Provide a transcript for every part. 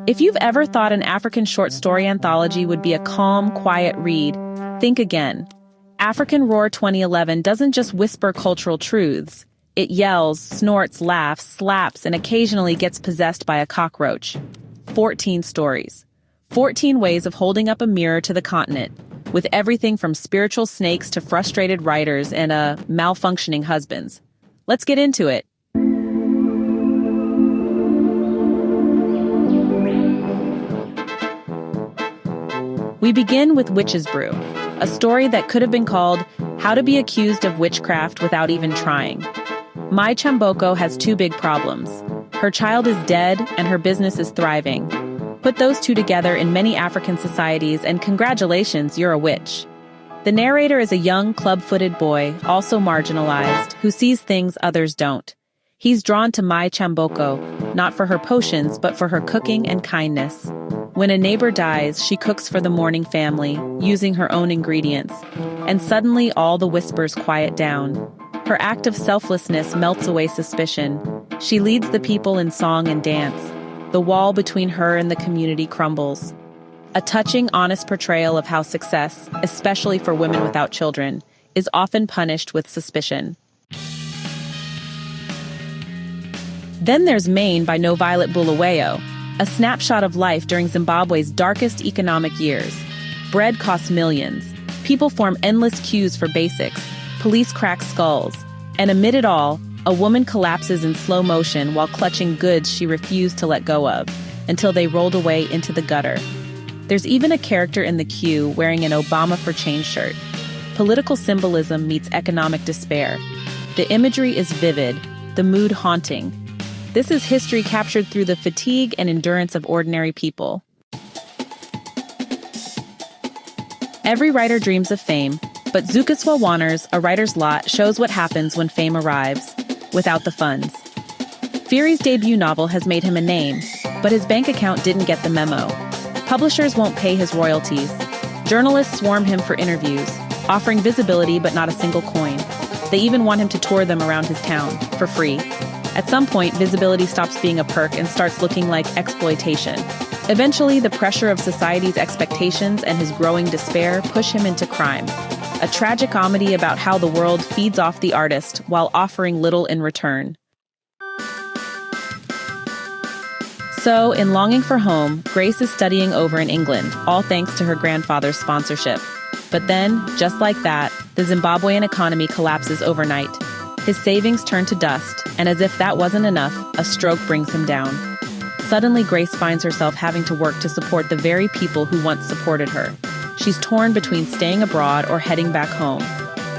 If you've ever thought an African short story anthology would be a calm, quiet read, think again. African Roar 2011 doesn't just whisper cultural truths. It yells, snorts, laughs, slaps, and occasionally gets possessed by a cockroach. 14 stories. 14 ways of holding up a mirror to the continent, with everything from spiritual snakes to frustrated writers and malfunctioning husbands. Let's get into it. We begin with Witch's Brew, a story that could have been called How to Be Accused of Witchcraft Without Even Trying. Mai Chamboko has two big problems. Her child is dead and her business is thriving. Put those two together in many African societies and congratulations, you're a witch. The narrator is a young, club-footed boy, also marginalized, who sees things others don't. He's drawn to Mai Chamboko, not for her potions, but for her cooking and kindness. When a neighbor dies, she cooks for the mourning family, using her own ingredients. And suddenly all the whispers quiet down. Her act of selflessness melts away suspicion. She leads the people in song and dance. The wall between her and the community crumbles. A touching, honest portrayal of how success, especially for women without children, is often punished with suspicion. Then there's Maine by No Violet Bulawayo, a snapshot of life during Zimbabwe's darkest economic years. Bread costs millions. People form endless queues for basics. Police crack skulls. And amid it all, a woman collapses in slow motion while clutching goods she refused to let go of, until they rolled away into the gutter. There's even a character in the queue wearing an Obama for Change shirt. Political symbolism meets economic despair. The imagery is vivid, the mood haunting. This is history captured through the fatigue and endurance of ordinary people. Every writer dreams of fame, but Zukiswa Warner's A Writer's Lot shows what happens when fame arrives, without the funds. Fury's debut novel has made him a name, but his bank account didn't get the memo. Publishers won't pay his royalties. Journalists swarm him for interviews, offering visibility but not a single coin. They even want him to tour them around his town, for free. At some point, visibility stops being a perk and starts looking like exploitation. Eventually, the pressure of society's expectations and his growing despair push him into crime. A tragic comedy about how the world feeds off the artist while offering little in return. So, in longing for home, Grace is studying over in England, all thanks to her grandfather's sponsorship. But then, just like that, the Zimbabwean economy collapses overnight. His savings turn to dust, and as if that wasn't enough, a stroke brings him down. Suddenly, Grace finds herself having to work to support the very people who once supported her. She's torn between staying abroad or heading back home.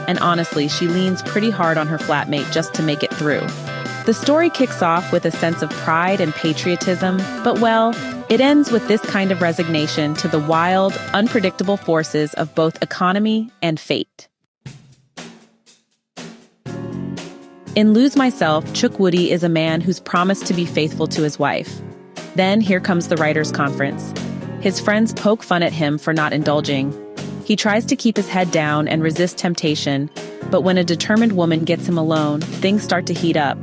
And honestly, she leans pretty hard on her flatmate just to make it through. The story kicks off with a sense of pride and patriotism, but well, it ends with this kind of resignation to the wild, unpredictable forces of both economy and fate. In Lose Myself, Chukwudi is a man who's promised to be faithful to his wife. Then here comes the writers' conference. His friends poke fun at him for not indulging. He tries to keep his head down and resist temptation, but when a determined woman gets him alone, things start to heat up.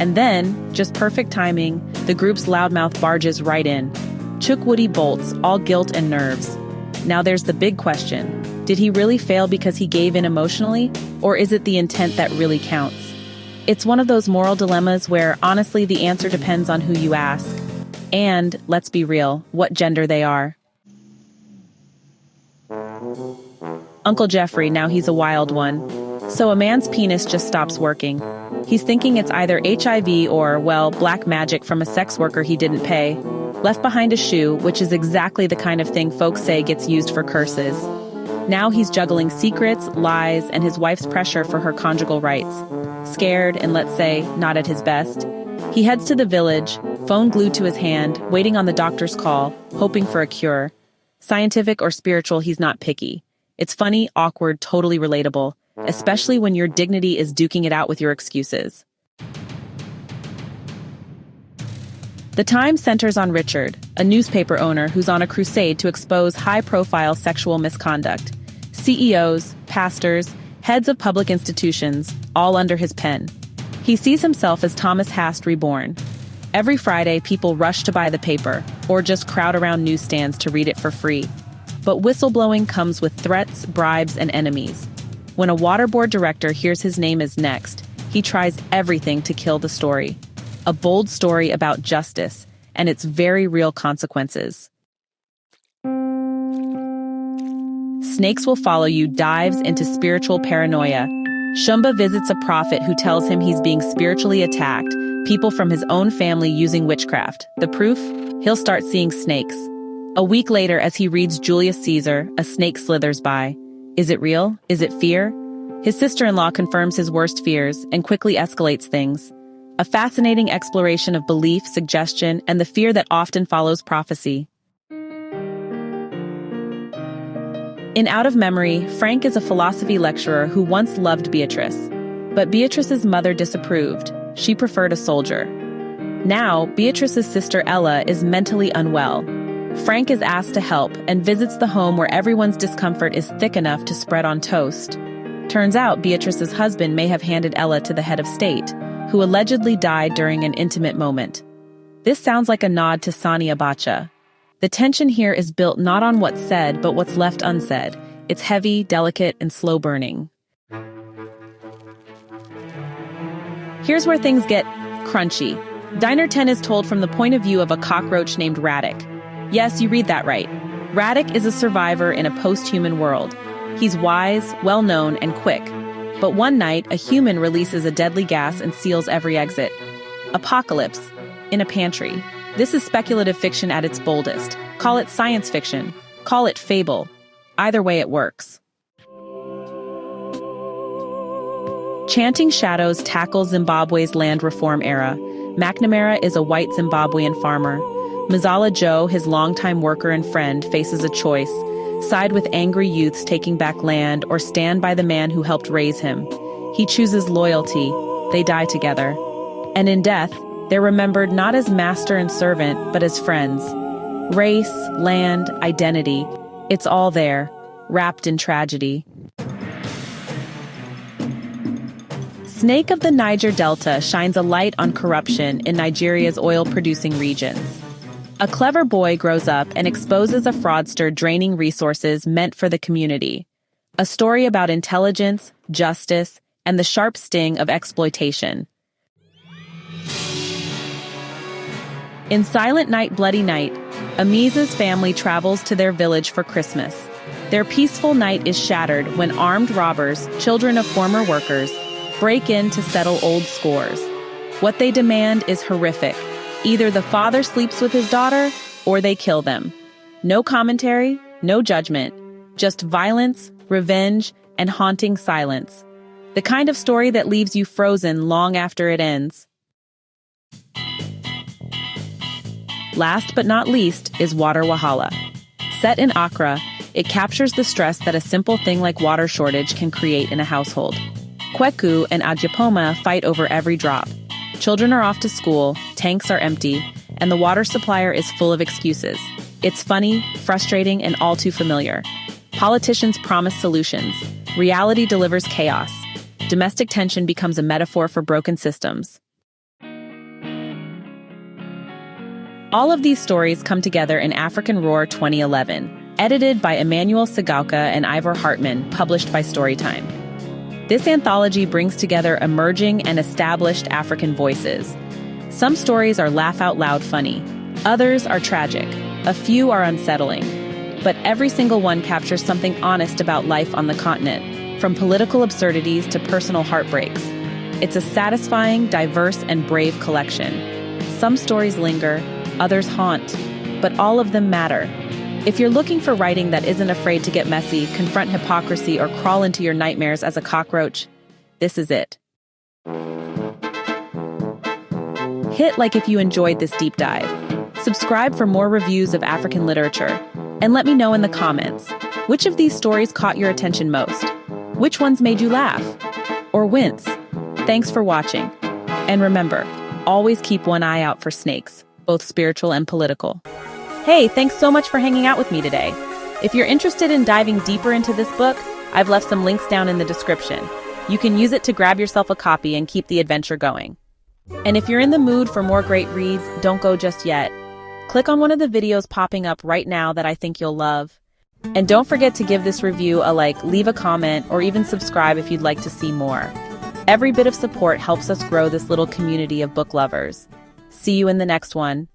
And then, just perfect timing, the group's loudmouth barges right in. Chukwudi bolts, all guilt and nerves. Now there's the big question. Did he really fail because he gave in emotionally, or is it the intent that really counts? It's one of those moral dilemmas where, honestly, the answer depends on who you ask. And, let's be real, what gender they are. Uncle Jeffrey, now he's a wild one. So a man's penis just stops working. He's thinking it's either HIV or, well, black magic from a sex worker he didn't pay. Left behind a shoe, which is exactly the kind of thing folks say gets used for curses. Now he's juggling secrets, lies, and his wife's pressure for her conjugal rights. Scared and, let's say, not at his best, he heads to the village, phone glued to his hand, waiting on the doctor's call, hoping for a cure. Scientific or spiritual, he's not picky. It's funny, awkward, totally relatable, especially when your dignity is duking it out with your excuses. The Times centers on Richard, a newspaper owner who's on a crusade to expose high-profile sexual misconduct. CEOs, pastors, heads of public institutions, all under his pen. He sees himself as Thomas Hast reborn. Every Friday, people rush to buy the paper, or just crowd around newsstands to read it for free. But whistleblowing comes with threats, bribes, and enemies. When a water board director hears his name is next, he tries everything to kill the story. A bold story about justice and its very real consequences. Snakes Will Follow You dives into spiritual paranoia. Shumba visits a prophet who tells him he's being spiritually attacked, people from his own family using witchcraft. The proof? He'll start seeing snakes. A week later, as he reads Julius Caesar, a snake slithers by. Is it real? Is it fear? His sister-in-law confirms his worst fears and quickly escalates things. A fascinating exploration of belief, suggestion, and the fear that often follows prophecy. In Out of Memory, Frank is a philosophy lecturer who once loved Beatrice. But Beatrice's mother disapproved. She preferred a soldier. Now, Beatrice's sister Ella is mentally unwell. Frank is asked to help and visits the home where everyone's discomfort is thick enough to spread on toast. Turns out Beatrice's husband may have handed Ella to the head of state, who allegedly died during an intimate moment. This sounds like a nod to Sani Abacha. The tension here is built not on what's said, but what's left unsaid. It's heavy, delicate, and slow burning. Here's where things get crunchy. Diner 10 is told from the point of view of a cockroach named Radek. Yes, you read that right. Radek is a survivor in a post-human world. He's wise, well-known, and quick. But one night, a human releases a deadly gas and seals every exit. Apocalypse, in a pantry. This is speculative fiction at its boldest. Call it science fiction. Call it fable. Either way, it works. Chanting Shadows tackles Zimbabwe's land reform era. McNamara is a white Zimbabwean farmer. Mazala Joe, his longtime worker and friend, faces a choice: side with angry youths taking back land or stand by the man who helped raise him. He chooses loyalty. They die together. And in death, they're remembered not as master and servant, but as friends. Race, land, identity, it's all there, wrapped in tragedy. Snake of the Niger Delta shines a light on corruption in Nigeria's oil-producing regions. A clever boy grows up and exposes a fraudster draining resources meant for the community. A story about intelligence, justice, and the sharp sting of exploitation. In Silent Night, Bloody Night, Amiza's family travels to their village for Christmas. Their peaceful night is shattered when armed robbers, children of former workers, break in to settle old scores. What they demand is horrific. Either the father sleeps with his daughter, or they kill them. No commentary, no judgment, just violence, revenge, and haunting silence. The kind of story that leaves you frozen long after it ends. Last but not least is Water Wahala. Set in Accra, it captures the stress that a simple thing like water shortage can create in a household. Kweku and Ajapoma fight over every drop. Children are off to school, tanks are empty, and the water supplier is full of excuses. It's funny, frustrating, and all too familiar. Politicians promise solutions. Reality delivers chaos. Domestic tension becomes a metaphor for broken systems. All of these stories come together in African Roar 2011, edited by Emmanuel Sagauka and Ivor Hartman, published by Storytime. This anthology brings together emerging and established African voices. Some stories are laugh-out-loud funny. Others are tragic. A few are unsettling. But every single one captures something honest about life on the continent, from political absurdities to personal heartbreaks. It's a satisfying, diverse, and brave collection. Some stories linger, others haunt, but all of them matter. If you're looking for writing that isn't afraid to get messy, confront hypocrisy, or crawl into your nightmares as a cockroach, this is it. Hit like if you enjoyed this deep dive. Subscribe for more reviews of African literature. And let me know in the comments, which of these stories caught your attention most? Which ones made you laugh? Or wince? Thanks for watching. And remember, always keep one eye out for snakes, both spiritual and political. Hey, thanks so much for hanging out with me today. If you're interested in diving deeper into this book, I've left some links down in the description. You can use it to grab yourself a copy and keep the adventure going. And if you're in the mood for more great reads, don't go just yet. Click on one of the videos popping up right now that I think you'll love. And don't forget to give this review a like, leave a comment, or even subscribe if you'd like to see more. Every bit of support helps us grow this little community of book lovers. See you in the next one.